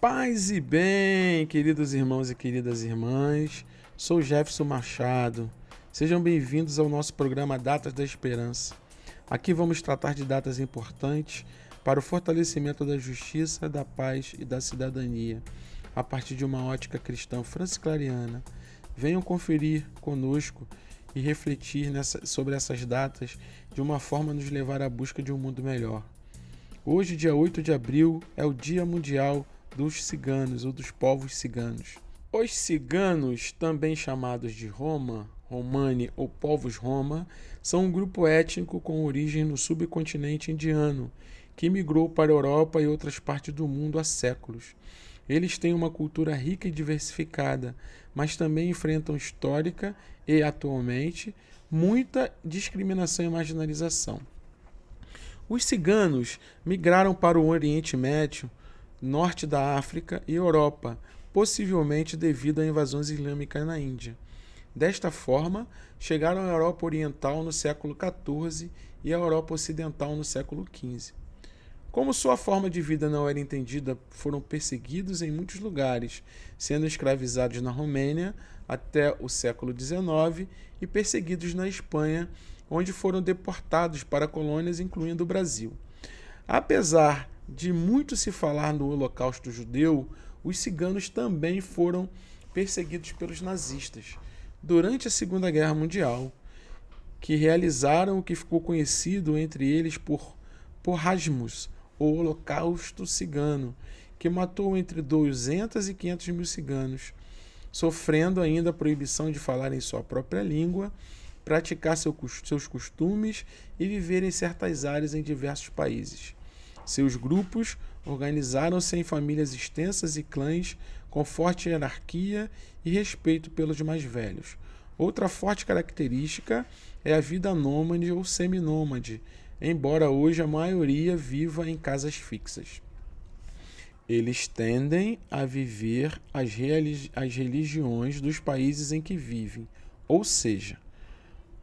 Paz e bem, queridos irmãos e queridas irmãs, sou Jefferson Machado. Sejam bem-vindos ao nosso programa Datas da Esperança. Aqui vamos tratar de datas importantes para o fortalecimento da justiça, da paz e da cidadania, a partir de uma ótica cristã franciscaniana. Venham conferir conosco e refletir sobre essas datas de uma forma a nos levar à busca de um mundo melhor. Hoje, dia 8 de abril, é o Dia Mundial dos Ciganos ou dos povos ciganos. Os ciganos, também chamados de Roma, Romani ou povos Roma, são um grupo étnico com origem no subcontinente indiano, que migrou para a Europa e outras partes do mundo há séculos. Eles têm uma cultura rica e diversificada, mas também enfrentam histórica e, atualmente, muita discriminação e marginalização. Os ciganos migraram para o Oriente Médio, norte da África e Europa, possivelmente devido à invasão islâmica na Índia. Desta forma, chegaram à Europa Oriental no século XIV e à Europa Ocidental no século XV. Como sua forma de vida não era entendida, foram perseguidos em muitos lugares, sendo escravizados na Romênia até o século XIX e perseguidos na Espanha, onde foram deportados para colônias, incluindo o Brasil. Apesar de muito se falar no Holocausto Judeu, os ciganos também foram perseguidos pelos nazistas durante a Segunda Guerra Mundial, que realizaram o que ficou conhecido entre eles por Porrasmus, ou Holocausto Cigano, que matou entre 200 e 500 mil ciganos, sofrendo ainda a proibição de falar em sua própria língua, praticar seus costumes e viver em certas áreas em diversos países. Seus grupos organizaram-se em famílias extensas e clãs com forte hierarquia e respeito pelos mais velhos. Outra forte característica é a vida nômade ou seminômade, embora hoje a maioria viva em casas fixas. Eles tendem a viver as religiões dos países em que vivem, ou seja,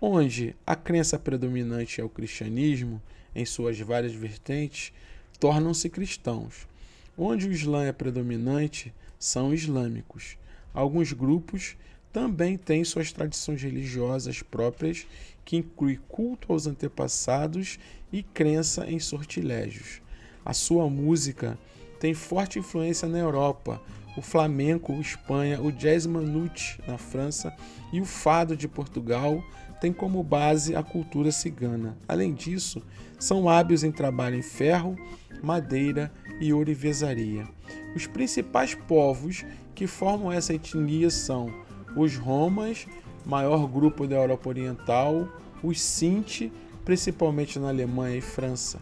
onde a crença predominante é o cristianismo, em suas várias vertentes, tornam-se cristãos. Onde o Islã é predominante, são islâmicos. Alguns grupos também têm suas tradições religiosas próprias, que incluem culto aos antepassados e crença em sortilégios. A sua música tem forte influência na Europa, o flamenco, Espanha, o jazz manouche na França e o fado de Portugal tem como base a cultura cigana. Além disso, são hábeis em trabalho em ferro, madeira e ourivesaria. Os principais povos que formam essa etnia são os Romas, maior grupo da Europa Oriental, os Sinti, principalmente na Alemanha e França,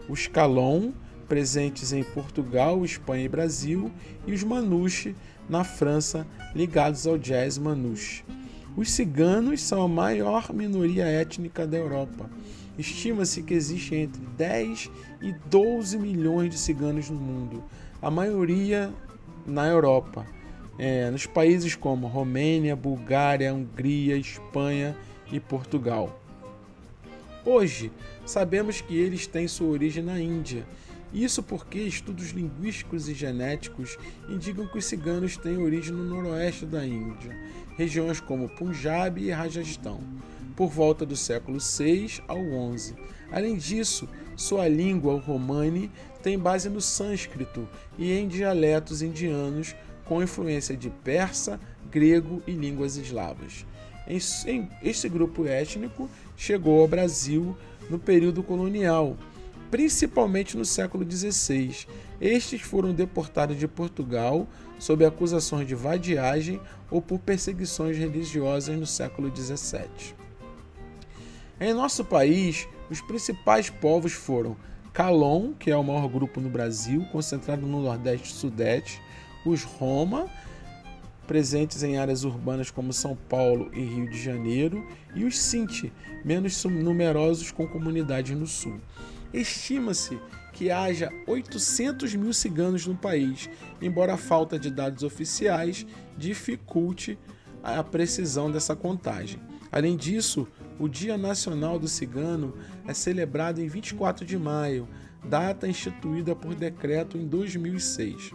os Calon, presentes em Portugal, Espanha e Brasil, e os Manouche, na França, ligados ao jazz manouche. Os ciganos são a maior minoria étnica da Europa. Estima-se que existe entre 10 e 12 milhões de ciganos no mundo, a maioria na Europa, nos países como Romênia, Bulgária, Hungria, Espanha e Portugal. Hoje, sabemos que eles têm sua origem na Índia. Isso porque estudos linguísticos e genéticos indicam que os ciganos têm origem no noroeste da Índia, regiões como Punjab e Rajastão, por volta do século VI ao XI. Além disso, sua língua, o romani, tem base no sânscrito e em dialetos indianos com influência de persa, grego e línguas eslavas. Este grupo étnico chegou ao Brasil no período colonial, principalmente no século XVI. Estes foram deportados de Portugal sob acusações de vadiagem ou por perseguições religiosas no século XVII. Em nosso país, os principais povos foram Calon, que é o maior grupo no Brasil, concentrado no Nordeste e Sudeste, os Roma, presentes em áreas urbanas como São Paulo e Rio de Janeiro, e os Sinti, menos numerosos com comunidades no Sul. Estima-se que haja 800 mil ciganos no país, embora a falta de dados oficiais dificulte a precisão dessa contagem. Além disso, o Dia Nacional do Cigano é celebrado em 24 de maio, data instituída por decreto em 2006.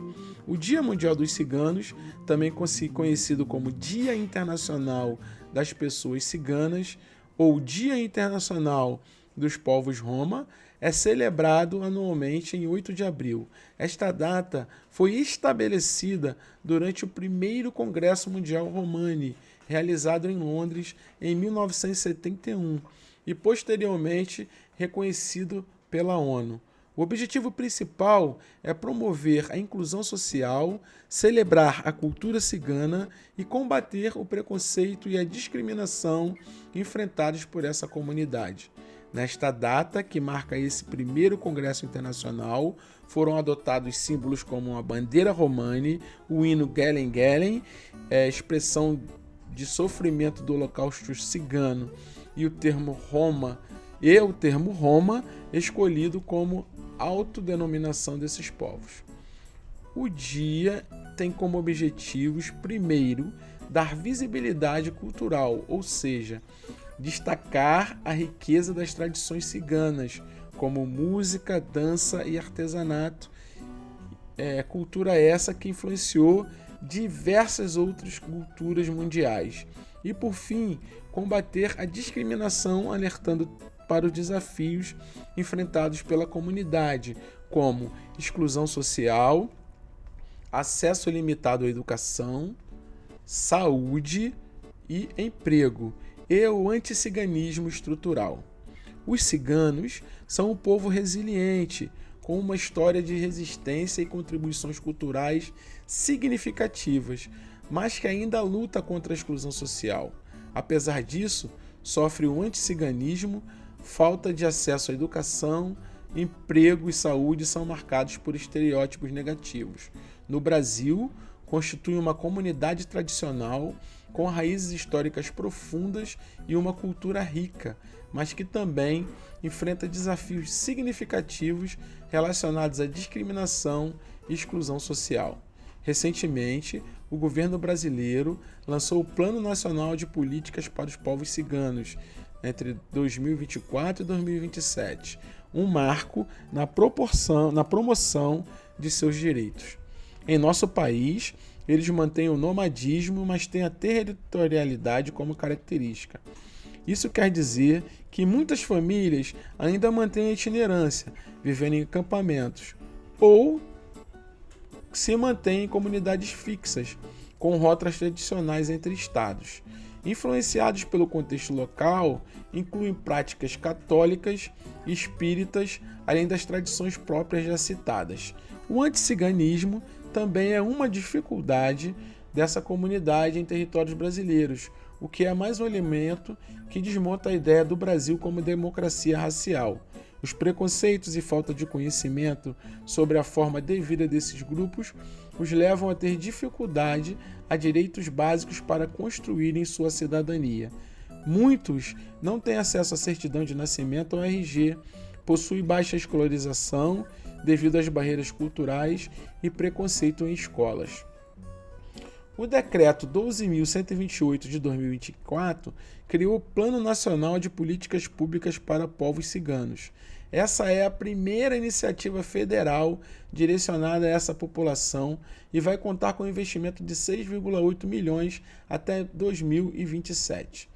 O Dia Mundial dos Ciganos, também conhecido como Dia Internacional das Pessoas Ciganas ou Dia Internacional dos Povos Roma, é celebrado anualmente em 8 de abril. Esta data foi estabelecida durante o primeiro Congresso Mundial Romani, realizado em Londres em 1971, e posteriormente reconhecido pela ONU. O objetivo principal é promover a inclusão social, celebrar a cultura cigana e combater o preconceito e a discriminação enfrentados por essa comunidade. Nesta data, que marca esse primeiro Congresso Internacional, foram adotados símbolos como a bandeira romani, o hino Gelen Gelen, expressão de sofrimento do Holocausto cigano, e o termo Roma, escolhido como autodenominação desses povos. O dia tem como objetivos, primeiro, dar visibilidade cultural, ou seja, destacar a riqueza das tradições ciganas, como música, dança e artesanato. Cultura essa que influenciou diversas outras culturas mundiais. E, por fim, combater a discriminação, alertando para os desafios enfrentados pela comunidade, como exclusão social, acesso limitado à educação, saúde e emprego, e o anticiganismo estrutural. Os ciganos são um povo resiliente, com uma história de resistência e contribuições culturais significativas, mas que ainda luta contra a exclusão social. Apesar disso, sofre o anticiganismo, falta de acesso à educação, emprego e saúde são marcados por estereótipos negativos. No Brasil, constitui uma comunidade tradicional com raízes históricas profundas e uma cultura rica, mas que também enfrenta desafios significativos relacionados à discriminação e exclusão social. Recentemente, o governo brasileiro lançou o Plano Nacional de Políticas para os Povos Ciganos entre 2024 e 2027, um marco na promoção de seus direitos. Em nosso país, eles mantêm o nomadismo, mas têm a territorialidade como característica. Isso quer dizer que muitas famílias ainda mantêm a itinerância, vivendo em acampamentos, ou se mantêm em comunidades fixas, com rotas tradicionais entre estados. Influenciados pelo contexto local, incluem práticas católicas e espíritas, além das tradições próprias já citadas. O anticiganismo também é uma dificuldade dessa comunidade em territórios brasileiros, o que é mais um elemento que desmonta a ideia do Brasil como democracia racial. Os preconceitos e falta de conhecimento sobre a forma devida desses grupos os levam a ter dificuldade a direitos básicos para construírem sua cidadania. Muitos não têm acesso à certidão de nascimento ou RG, possuem baixa escolarização devido às barreiras culturais e preconceito em escolas. O Decreto 12.128 de 2024 criou o Plano Nacional de Políticas Públicas para Povos Ciganos. Essa é a primeira iniciativa federal direcionada a essa população e vai contar com um investimento de 6,8 milhões até 2027.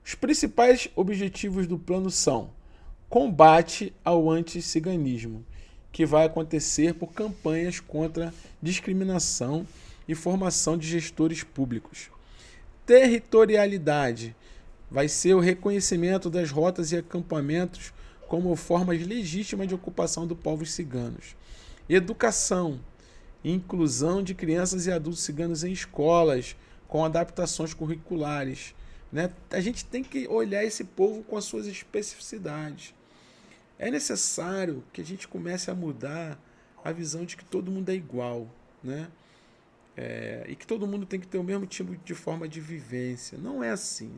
Os principais objetivos do plano são combate ao anticiganismo, que vai acontecer por campanhas contra discriminação e formação de gestores públicos. Territorialidade vai ser o reconhecimento das rotas e acampamentos como formas legítimas de ocupação dos povos ciganos. Educação, inclusão de crianças e adultos ciganos em escolas, com adaptações curriculares. A gente tem que olhar esse povo com as suas especificidades. É necessário que a gente comece a mudar a visão de que todo mundo é igual, e que todo mundo tem que ter o mesmo tipo de forma de vivência. Não é assim,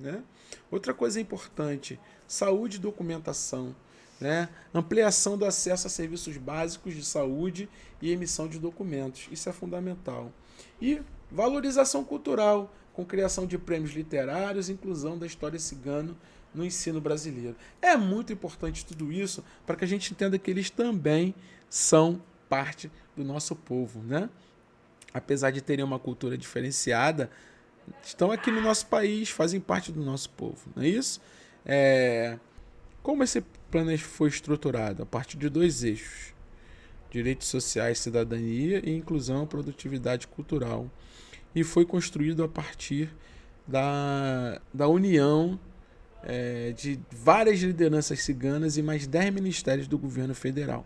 Outra coisa importante, saúde e documentação, ampliação do acesso a serviços básicos de saúde e emissão de documentos. Isso é fundamental. E valorização cultural, com criação de prêmios literários e inclusão da história cigana no ensino brasileiro. É muito importante tudo isso para que a gente entenda que eles também são parte do nosso povo, né? Apesar de terem uma cultura diferenciada, estão aqui no nosso país, fazem parte do nosso povo, não é isso? Como esse plano foi estruturado? A partir de 2 eixos: direitos sociais, cidadania e inclusão, produtividade cultural. E foi construído a partir da união de várias lideranças ciganas e mais 10 ministérios do governo federal.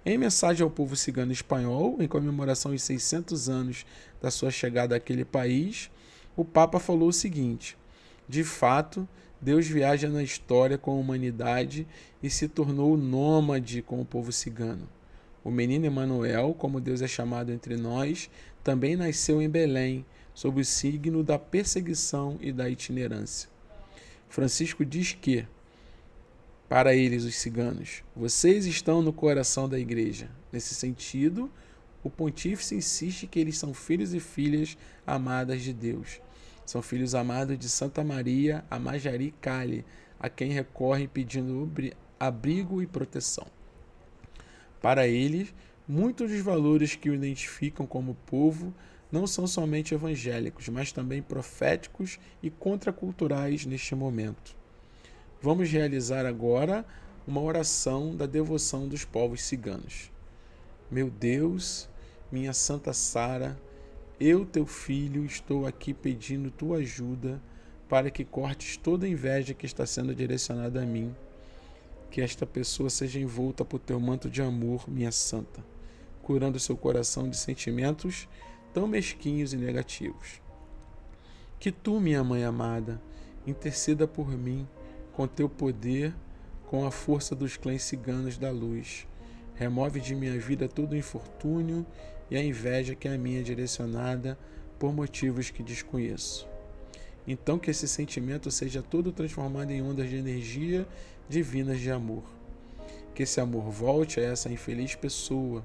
Em mensagem ao povo cigano espanhol, em comemoração aos 600 anos da sua chegada àquele país, o Papa falou o seguinte: de fato, Deus viaja na história com a humanidade e se tornou nômade com o povo cigano. O menino Emanuel, como Deus é chamado entre nós, também nasceu em Belém, sob o signo da perseguição e da itinerância. Francisco diz que, para eles, os ciganos, vocês estão no coração da igreja. Nesse sentido, o pontífice insiste que eles são filhos e filhas amadas de Deus. São filhos amados de Santa Maria, a Majari Cali, a quem recorrem pedindo abrigo e proteção. Para eles, muitos dos valores que o identificam como povo não são somente evangélicos, mas também proféticos e contraculturais neste momento. Vamos realizar agora uma oração da devoção dos povos ciganos. Meu Deus, minha Santa Sara, eu, teu filho, estou aqui pedindo tua ajuda para que cortes toda a inveja que está sendo direcionada a mim. Que esta pessoa seja envolta por teu manto de amor, minha santa, curando seu coração de sentimentos tão mesquinhos e negativos. Que tu, minha mãe amada, interceda por mim com teu poder, com a força dos clãs ciganos da luz. Remove de minha vida todo o infortúnio e a inveja que a mim é direcionada por motivos que desconheço. Então que esse sentimento seja todo transformado em ondas de energia divinas de amor. Que esse amor volte a essa infeliz pessoa,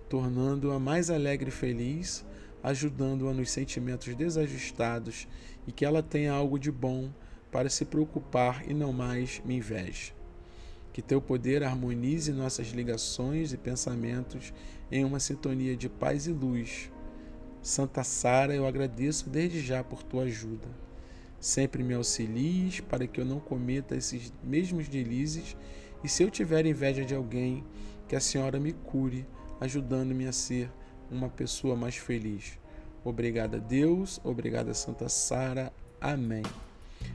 tornando-a mais alegre e feliz, ajudando-a nos sentimentos desajustados e que ela tenha algo de bom para se preocupar e não mais me inveje. Que teu poder harmonize nossas ligações e pensamentos em uma sintonia de paz e luz. Santa Sara, eu agradeço desde já por tua ajuda. Sempre me auxilies para que eu não cometa esses mesmos deslizes e se eu tiver inveja de alguém, que a Senhora me cure, ajudando-me a ser uma pessoa mais feliz. Obrigada, Deus. Obrigada, Santa Sara. Amém.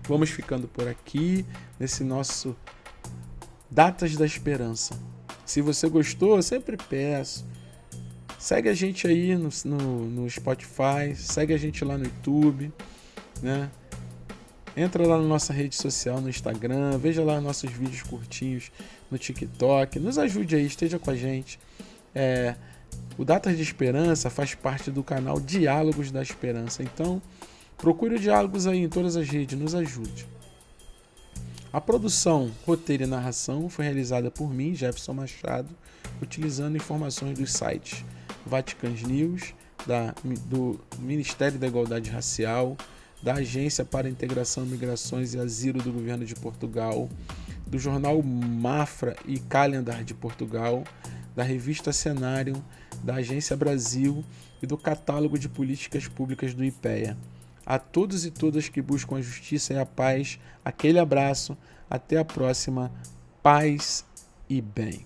Vamos ficando por aqui nesse nosso Datas da Esperança. Se você gostou, eu sempre peço, segue a gente aí no Spotify, segue a gente lá no YouTube, né? Entra lá na nossa rede social, no Instagram, veja lá nossos vídeos curtinhos no TikTok, nos ajude aí, esteja com a gente. O Datas de Esperança faz parte do canal Diálogos da Esperança, então procure o Diálogos aí em todas as redes, nos ajude. A produção, roteiro e narração foi realizada por mim, Jefferson Machado, utilizando informações dos sites Vatican News, do Ministério da Igualdade Racial, da Agência para a Integração, Migrações e Asilo do Governo de Portugal, do jornal Mafra e Calendar de Portugal, da revista Cenário, da Agência Brasil e do Catálogo de Políticas Públicas do IPEA. A todos e todas que buscam a justiça e a paz, aquele abraço, até a próxima, paz e bem.